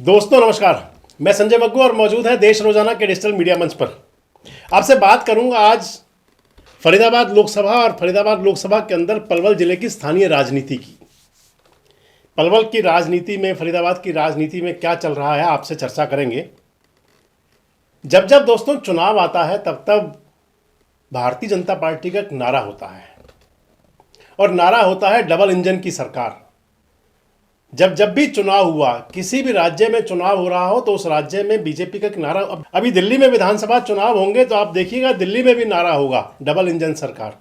दोस्तों नमस्कार, मैं संजय मग्गू और मौजूद है देश रोजाना के डिजिटल मीडिया मंच पर। आपसे बात करूंगा आज फरीदाबाद लोकसभा और फरीदाबाद लोकसभा के अंदर पलवल जिले की स्थानीय राजनीति की। पलवल की राजनीति में, फरीदाबाद की राजनीति में क्या चल रहा है आपसे चर्चा करेंगे। जब जब दोस्तों चुनाव आता है तब तब भारतीय जनता पार्टी का एक नारा होता है और नारा होता है डबल इंजन की सरकार। जब भी चुनाव हुआ, किसी भी राज्य में चुनाव हो रहा हो तो उस राज्य में बीजेपी का एक नारा, अभी दिल्ली में विधानसभा चुनाव होंगे तो आप देखिएगा दिल्ली में भी नारा होगा डबल इंजन सरकार।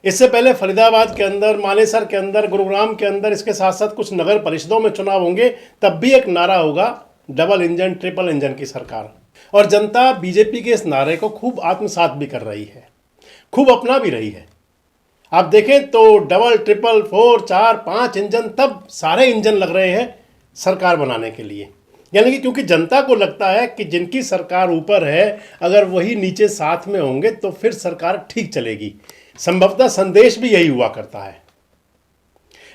इससे पहले फरीदाबाद के अंदर, मानेसर के अंदर, गुरुग्राम के अंदर, इसके साथ साथ कुछ नगर परिषदों में चुनाव होंगे तब भी एक नारा होगा डबल इंजन, ट्रिपल इंजन की सरकार। और जनता बीजेपी के इस नारे को खूब आत्मसात भी कर रही है, खूब अपना भी रही है। आप देखें तो डबल, ट्रिपल, 4, 4, 5 इंजन, तब सारे इंजन लग रहे हैं सरकार बनाने के लिए। यानी कि क्योंकि जनता को लगता है कि जिनकी सरकार ऊपर है अगर वही नीचे साथ में होंगे तो फिर सरकार ठीक चलेगी। संभवतः संदेश भी यही हुआ करता है।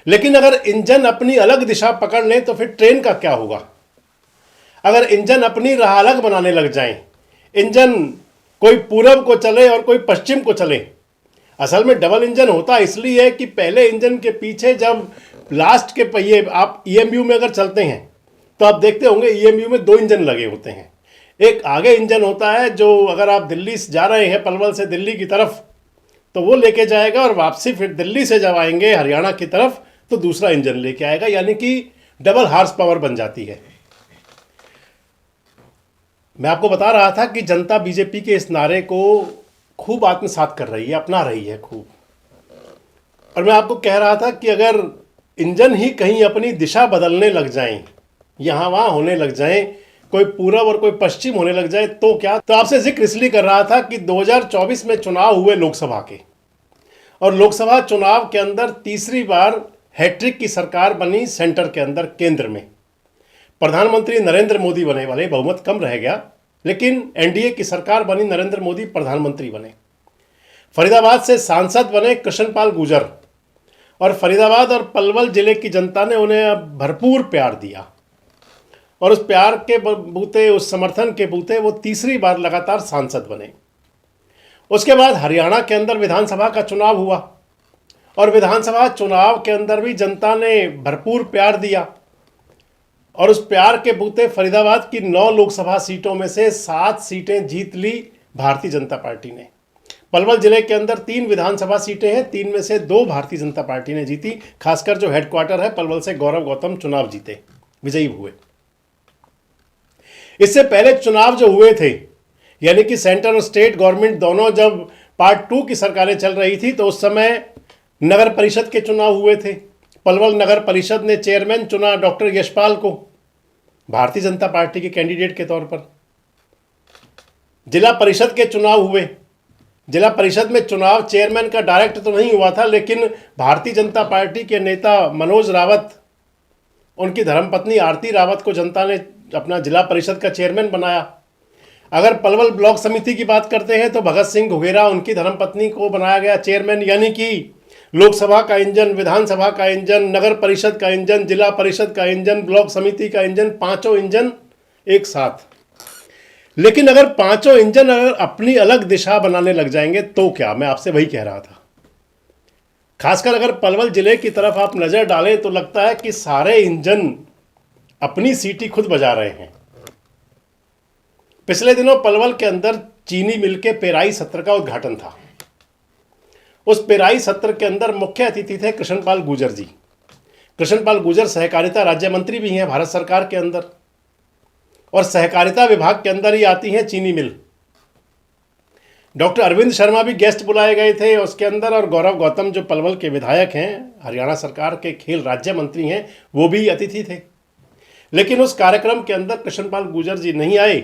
लेकिन अगर इंजन अपनी अलग दिशा पकड़ लें तो फिर ट्रेन का क्या होगा? अगर इंजन अपनी राह अलग बनाने लग जाएं, इंजन कोई पूरब को चले और कोई पश्चिम को चले। असल में डबल इंजन होता इसलिए है कि पहले इंजन के पीछे जब लास्ट के पहिए, आप ईएमयू में अगर चलते हैं तो आप देखते होंगे ईएमयू में 2 इंजन लगे होते हैं। एक आगे इंजन होता है जो अगर आप दिल्ली से जा रहे हैं, पलवल से दिल्ली की तरफ, तो वो लेके जाएगा और वापसी फिर दिल्ली से जब आएंगे हरियाणा की तरफ तो दूसरा इंजन लेके आएगा। यानी कि डबल हार्स पावर बन जाती है। मैं आपको बता रहा था कि जनता बीजेपी के इस नारे को खूब आत्मसात कर रही है, अपना रही है खूब। और मैं आपको कह रहा था कि अगर इंजन ही कहीं अपनी दिशा बदलने लग जाएं, यहाँ वहाँ होने लग जाएं, कोई पूरब और कोई पश्चिम होने लग जाए तो क्या। तो आपसे जिक्र इसलिए कर रहा था कि 2024 में चुनाव हुए लोकसभा के, और लोकसभा चुनाव के अंदर तीसरी बार हैट्रिक की सरकार बनी सेंटर के अंदर, केंद्र में। प्रधानमंत्री नरेंद्र मोदी बने, वाले बहुमत कम रह गया लेकिन एनडीए की सरकार बनी, नरेंद्र मोदी प्रधानमंत्री बने। फरीदाबाद से सांसद बने कृष्णपाल गुर्जर, और फरीदाबाद और पलवल जिले की जनता ने उन्हें भरपूर प्यार दिया और उस प्यार के बूते, उस समर्थन के बूते वो तीसरी बार लगातार सांसद बने। उसके बाद हरियाणा के अंदर विधानसभा का चुनाव हुआ और विधानसभा चुनाव के अंदर भी जनता ने भरपूर प्यार दिया और उस प्यार के बूते फरीदाबाद की 9 लोकसभा सीटों में से 7 सीटें जीत ली भारतीय जनता पार्टी ने। पलवल जिले के अंदर 3 विधानसभा सीटें हैं, 3 में से 2 भारतीय जनता पार्टी ने जीती। खासकर जो हेडक्वार्टर है पलवल से गौरव गौतम चुनाव जीते, विजयी हुए। इससे पहले चुनाव जो हुए थे, यानी कि सेंटर और स्टेट गवर्नमेंट दोनों जब पार्ट 2 की सरकारें चल रही थी तो उस समय नगर परिषद के चुनाव हुए थे। पलवल नगर परिषद ने चेयरमैन चुना डॉक्टर यशपाल को, भारतीय जनता पार्टी के कैंडिडेट के तौर पर। जिला परिषद के चुनाव हुए। जिला परिषद में चुनाव चेयरमैन का डायरेक्ट तो नहीं हुआ था, लेकिन भारतीय जनता पार्टी के नेता मनोज रावत, उनकी धर्मपत्नी आरती रावत को जनता ने अपना जिला परिषद का चेयरमैन बनाया। अगर पलवल ब्लॉक समिति की बात करते हैं तो भगत सिंह घुघेरा, उनकी धर्मपत्नी को बनाया गया चेयरमैन। यानी कि लोकसभा का इंजन, विधानसभा का इंजन, नगर परिषद का इंजन, जिला परिषद का इंजन, ब्लॉक समिति का इंजन, 5 इंजन एक साथ। लेकिन अगर 5 इंजन अगर अपनी अलग दिशा बनाने लग जाएंगे तो क्या, मैं आपसे वही कह रहा था। खासकर अगर पलवल जिले की तरफ आप नजर डालें तो लगता है कि सारे इंजन अपनी सीटी खुद बजा रहे हैं। पिछले दिनों पलवल के अंदर चीनी मिल के पेराई सत्र का उद्घाटन था। उस पेराई सत्र के अंदर मुख्य अतिथि थे कृष्णपाल गुर्जर जी। कृष्णपाल गुर्जर सहकारिता राज्य मंत्री भी हैं भारत सरकार के अंदर, और सहकारिता विभाग के अंदर ही आती हैं चीनी मिल। डॉक्टर अरविंद शर्मा भी गेस्ट बुलाए गए थे उसके अंदर, और गौरव गौतम जो पलवल के विधायक हैं, हरियाणा सरकार के खेल राज्य मंत्री हैं, वो भी अतिथि थे। लेकिन उस कार्यक्रम के अंदर कृष्णपाल गुर्जर जी नहीं आए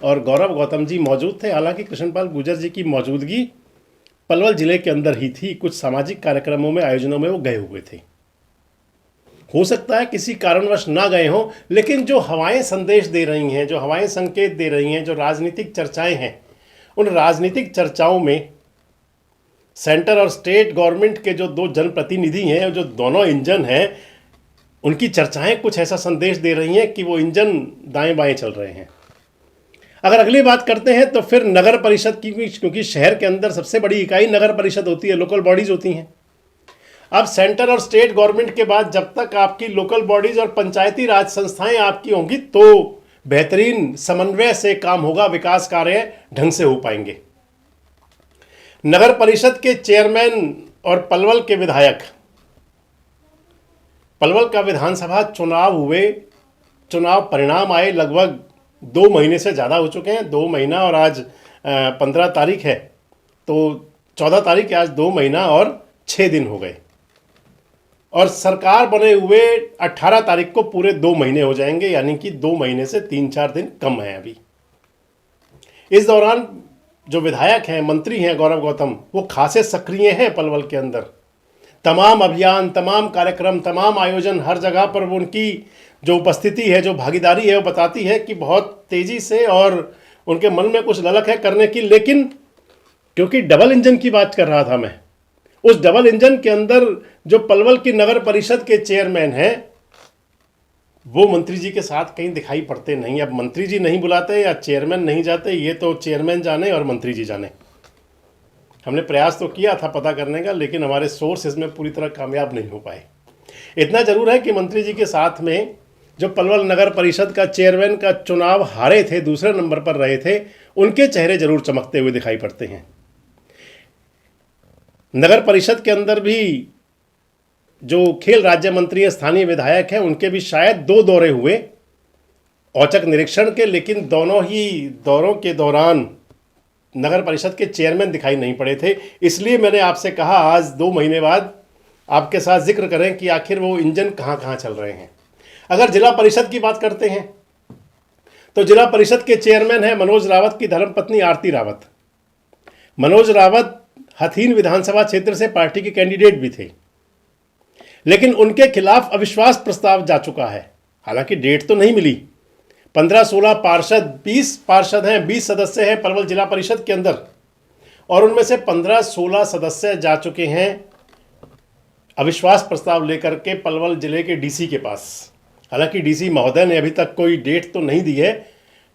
और गौरव गौतम जी मौजूद थे। हालांकि कृष्णपाल गुर्जर जी की मौजूदगी पलवल जिले के अंदर ही थी, कुछ सामाजिक कार्यक्रमों में, आयोजनों में वो गए हुए थे। हो सकता है किसी कारणवश ना गए हों, लेकिन जो हवाएं संदेश दे रही हैं, जो हवाएं संकेत दे रही हैं, जो राजनीतिक चर्चाएं हैं, उन राजनीतिक चर्चाओं में सेंटर और स्टेट गवर्नमेंट के जो 2 जनप्रतिनिधि हैं, जो दोनों इंजन हैं, उनकी चर्चाएं कुछ ऐसा संदेश दे रही हैं कि वो इंजन दाएं बाएं चल रहे हैं। अगर अगली बात करते हैं तो फिर नगर परिषद की, क्योंकि शहर के अंदर सबसे बड़ी इकाई नगर परिषद होती है, लोकल बॉडीज होती हैं। अब सेंटर और स्टेट गवर्नमेंट के बाद जब तक आपकी लोकल बॉडीज और पंचायती राज संस्थाएं आपकी होंगी तो बेहतरीन समन्वय से काम होगा, विकास कार्य ढंग से हो पाएंगे। नगर परिषद के चेयरमैन और पलवल के विधायक, पलवल का विधानसभा चुनाव हुए, चुनाव परिणाम आए, लगभग 2 महीने से ज़्यादा हो चुके हैं। 2 महीना और आज 15 तारीख है, तो 14 तारीख आज 2 महीना और 6 दिन हो गए। और सरकार बने हुए 18 तारीख को पूरे 2 महीने हो जाएंगे, यानी कि 2 महीने से 3-4 दिन कम है अभी। इस दौरान जो विधायक हैं, मंत्री हैं गौरव गौतम, वो खासे सक्रिय हैं पलवल के अंदर। तमाम अभियान, तमाम कार्यक्रम, तमाम आयोजन, हर जगह पर वो उनकी जो उपस्थिति है, जो भागीदारी है, वो बताती है कि बहुत तेज़ी से और उनके मन में कुछ ललक है करने की। लेकिन क्योंकि डबल इंजन की बात कर रहा था मैं, उस डबल इंजन के अंदर जो पलवल की नगर परिषद के चेयरमैन हैं वो मंत्री जी के साथ कहीं दिखाई पड़ते नहीं। अब मंत्री जी नहीं बुलाते या चेयरमैन नहीं जाते, ये तो चेयरमैन जाने और मंत्री जी जाने। हमने प्रयास तो किया था पता करने का, लेकिन हमारे सोर्स इसमें पूरी तरह कामयाब नहीं हो पाए। इतना जरूर है कि मंत्री जी के साथ में जो पलवल नगर परिषद का चेयरमैन का चुनाव हारे थे, दूसरे नंबर पर रहे थे, उनके चेहरे जरूर चमकते हुए दिखाई पड़ते हैं। नगर परिषद के अंदर भी जो खेल राज्य मंत्री स्थानीय विधायक हैं, उनके भी शायद 2 दौरे हुए औचक निरीक्षण के, लेकिन दोनों ही दौरों के दौरान नगर परिषद के चेयरमैन दिखाई नहीं पड़े थे। इसलिए मैंने आपसे कहा आज 2 महीने बाद आपके साथ जिक्र करें कि आखिर वो इंजन कहाँ कहाँ चल रहे हैं। अगर जिला परिषद की बात करते हैं तो जिला परिषद के चेयरमैन हैं मनोज रावत की धर्मपत्नी आरती रावत। मनोज रावत हथीन विधानसभा क्षेत्र से पार्टी के कैंडिडेट भी थे, लेकिन उनके खिलाफ अविश्वास प्रस्ताव जा चुका है। हालांकि डेट तो नहीं मिली। 15-16 पार्षद, 20 पार्षद हैं, 20 सदस्य हैं पलवल जिला परिषद के अंदर, और उनमें से 15-16 सदस्य जा चुके हैं अविश्वास प्रस्ताव लेकर के पलवल जिले के डीसी के पास। हालांकि डीसी महोदय ने अभी तक कोई डेट तो नहीं दी है,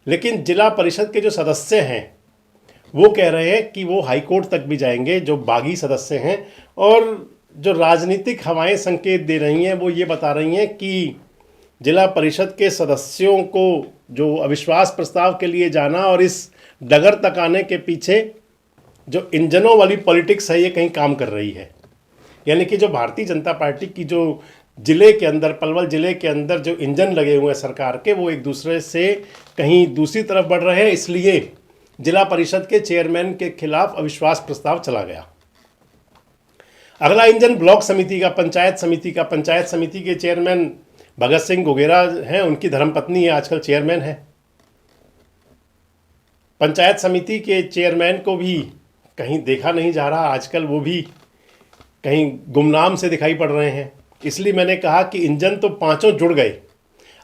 लेकिन जिला परिषद के जो सदस्य हैं वो कह रहे हैं कि वो हाईकोर्ट तक भी जाएंगे, जो बागी सदस्य हैं। और जो राजनीतिक हवाएं संकेत दे रही हैं वो ये बता रही हैं कि जिला परिषद के सदस्यों को जो अविश्वास प्रस्ताव के लिए जाना और इस डगर तक आने के पीछे जो इंजनों वाली पॉलिटिक्स है, ये कहीं काम कर रही है। यानी कि जो भारतीय जनता पार्टी की जो जिले के अंदर, पलवल जिले के अंदर जो इंजन लगे हुए हैं सरकार के, वो एक दूसरे से कहीं दूसरी तरफ बढ़ रहे हैं। इसलिए जिला परिषद के चेयरमैन के खिलाफ अविश्वास प्रस्ताव चला गया। अगला इंजन ब्लॉक समिति का, पंचायत समिति का। पंचायत समिति के चेयरमैन भगत सिंह घुघेरा हैं, उनकी धर्मपत्नी है, आजकल चेयरमैन है। पंचायत समिति के चेयरमैन को भी कहीं देखा नहीं जा रहा आजकल, वो भी कहीं गुमनाम से दिखाई पड़ रहे हैं। इसलिए मैंने कहा कि इंजन तो 5 जुड़ गए।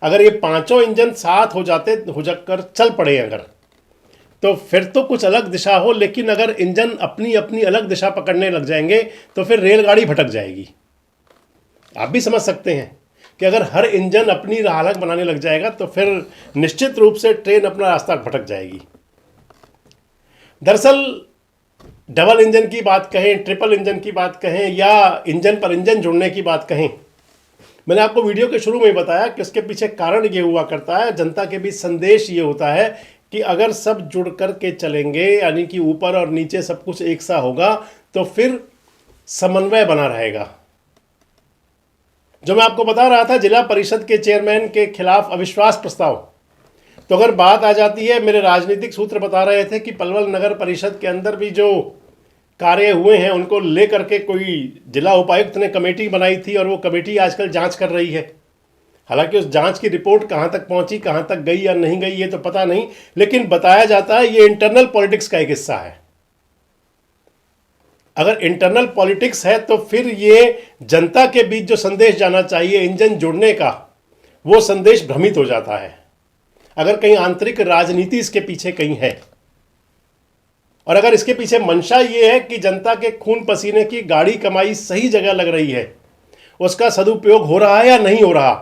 अगर ये 5 इंजन साथ हो जाकर चल पड़े अगर, तो फिर तो कुछ अलग दिशा हो। लेकिन अगर इंजन अपनी अपनी अलग दिशा पकड़ने लग जाएंगे तो फिर रेलगाड़ी भटक जाएगी। आप भी समझ सकते हैं कि अगर हर इंजन अपनी राह अलग बनाने लग जाएगा तो फिर निश्चित रूप से ट्रेन अपना रास्ता भटक जाएगी। दरअसल डबल इंजन की बात कहें, ट्रिपल इंजन की बात कहें, या इंजन पर इंजन जुड़ने की बात कहें, मैंने आपको वीडियो के शुरू में ही बताया कि उसके पीछे कारण ये हुआ करता है, जनता के बीच संदेश ये होता है कि अगर सब जुड़ कर के चलेंगे, यानी कि ऊपर और नीचे सब कुछ एक सा होगा, तो फिर समन्वय बना रहेगा। जो मैं आपको बता रहा था जिला परिषद के चेयरमैन के खिलाफ अविश्वास प्रस्ताव, तो अगर बात आ जाती है, मेरे राजनीतिक सूत्र बता रहे थे कि पलवल नगर परिषद के अंदर भी जो कार्य हुए हैं उनको लेकर के कोई जिला उपायुक्त ने कमेटी बनाई थी और वो कमेटी आजकल जांच कर रही है। हालांकि उस जांच की रिपोर्ट कहां तक पहुंची, कहां तक गई या नहीं गई, ये तो पता नहीं, लेकिन बताया जाता है ये इंटरनल पॉलिटिक्स का एक हिस्सा है। अगर इंटरनल पॉलिटिक्स है तो फिर ये जनता के बीच जो संदेश जाना चाहिए इंजन जुड़ने का, वो संदेश भ्रमित हो जाता है अगर कहीं आंतरिक राजनीति इसके पीछे कहीं है। और अगर इसके पीछे मंशा ये है कि जनता के खून पसीने की गाढ़ी कमाई सही जगह लग रही है उसका सदुपयोग हो रहा है या नहीं हो रहा,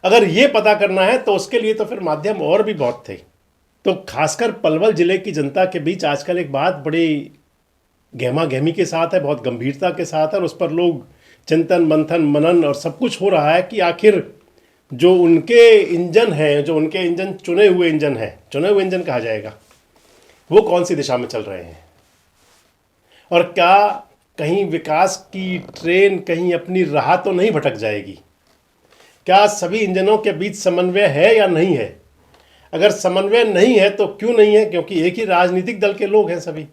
अगर ये पता करना है तो उसके लिए तो फिर माध्यम और भी बहुत थे। तो खासकर पलवल जिले की जनता के बीच आजकल एक बात बड़ी गहमा गहमी के साथ है, बहुत गंभीरता के साथ है, और उस पर लोग चिंतन मंथन मनन और सब कुछ हो रहा है कि आखिर जो उनके इंजन हैं, जो उनके इंजन चुने हुए इंजन कहा जाएगा, वो कौन सी दिशा में चल रहे हैं, और क्या कहीं विकास की ट्रेन कहीं अपनी राह तो नहीं भटक जाएगी। क्या सभी इंजनों के बीच समन्वय है या नहीं है? अगर समन्वय नहीं है तो क्यों नहीं है? क्योंकि एक ही राजनीतिक दल के लोग हैं सभी,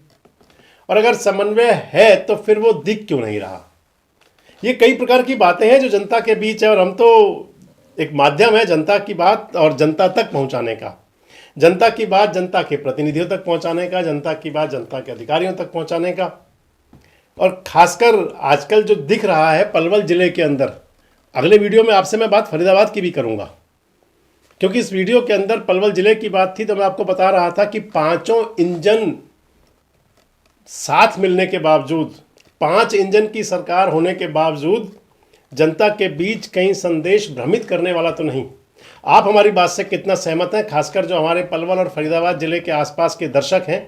और अगर समन्वय है तो फिर वो दिख क्यों नहीं रहा? ये कई प्रकार की बातें हैं जो जनता के बीच है, और हम तो एक माध्यम है जनता की बात और जनता तक पहुंचाने का, जनता की बात जनता के प्रतिनिधियों तक पहुंचाने का, जनता की बात जनता के अधिकारियों तक पहुंचाने का। और खासकर आजकल जो दिख रहा है पलवल जिले के अंदर, अगले वीडियो में आपसे मैं बात फरीदाबाद की भी करूंगा, क्योंकि इस वीडियो के अंदर पलवल जिले की बात थी तो मैं आपको बता रहा था कि पांचों इंजन साथ मिलने के बावजूद, 5 इंजन की सरकार होने के बावजूद जनता के बीच कहीं संदेश भ्रमित करने वाला तो नहीं। आप हमारी बात से कितना सहमत हैं, खासकर जो हमारे पलवल और फरीदाबाद जिले के आसपास के दर्शक हैं,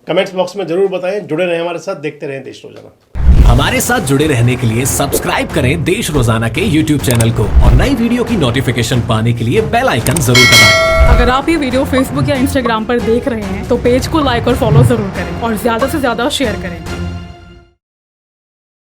कमेंट्स बॉक्स में जरूर बताएं। जुड़े रहें हमारे साथ, देखते रहें देश रोजाना। हमारे साथ जुड़े रहने के लिए सब्सक्राइब करें देश रोजाना के YouTube चैनल को, और नई वीडियो की नोटिफिकेशन पाने के लिए बेल आइकन जरूर दबाएं। अगर आप ये वीडियो Facebook या Instagram पर देख रहे हैं तो पेज को लाइक और फॉलो जरूर करें और ज्यादा से ज्यादा शेयर करें।